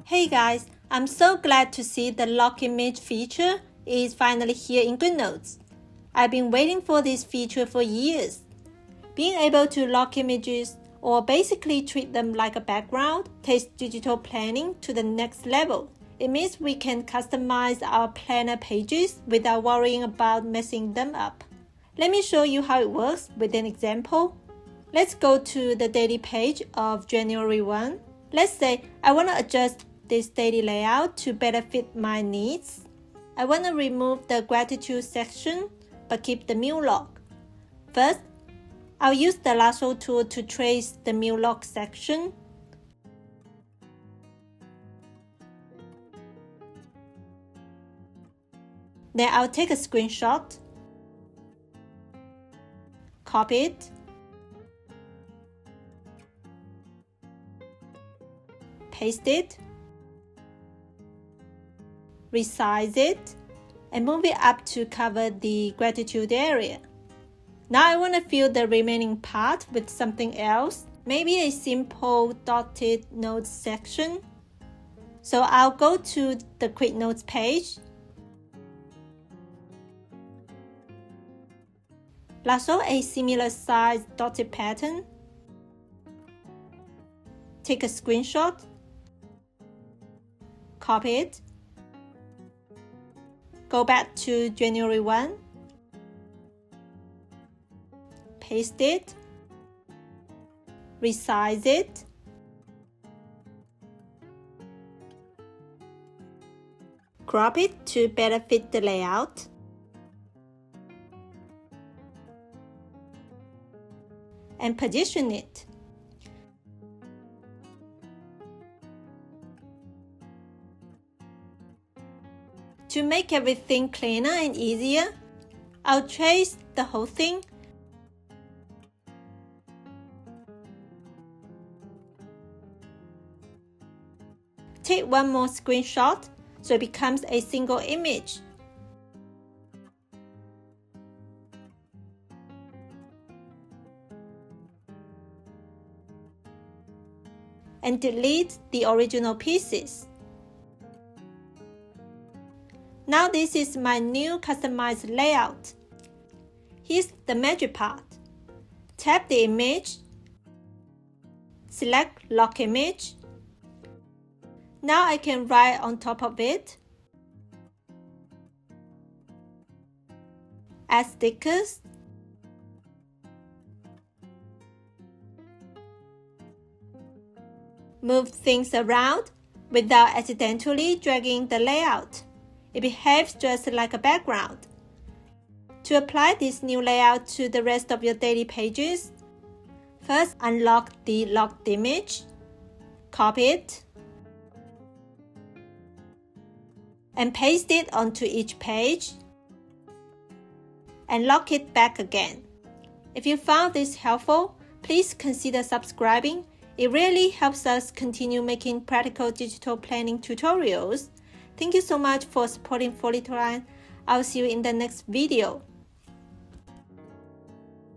Hey guys, I'm so glad to see the lock image feature is finally here in Goodnotes. I've been waiting for this feature for years. Being able to lock images, or basically treat them like a background, takes digital planning to the next level. It means we can customize our planner pages without worrying about messing them up. Let me show you how it works with an example. Let's go to the daily page of January 1. Let's say I want to adjust this daily layout to better fit my needs. I want to remove the gratitude section but keep the meal log. First, I'll use the lasso tool to trace the meal log section. Then I'll take a screenshot, copy it, paste it, resize it, and move it up to cover the gratitude area. Now I want to fill the remaining part with something else, maybe a simple dotted notes section. So I'll go to the quick notes page, lasso a similar size dotted pattern, take a screenshot, copy it, go back to January 1, paste it, resize it, crop it to better fit the layout, and position it. To make everything cleaner and easier, I'll trace the whole thing. Take one more screenshot so it becomes a single image. And delete the original pieces. Now this is my new customized layout. Here's the magic part. Tap the image, select lock image. Now I can write on top of it, add stickers, move things around without accidentally dragging the layout. It behaves just like a background. To apply this new layout to the rest of your daily pages, first unlock the locked image, copy it, and paste it onto each page, and lock it back again. If you found this helpful, please consider subscribing. It really helps us continue making practical digital planning tutorials. Thank you so much for supporting 4 Little Line. I'll see you in the next video.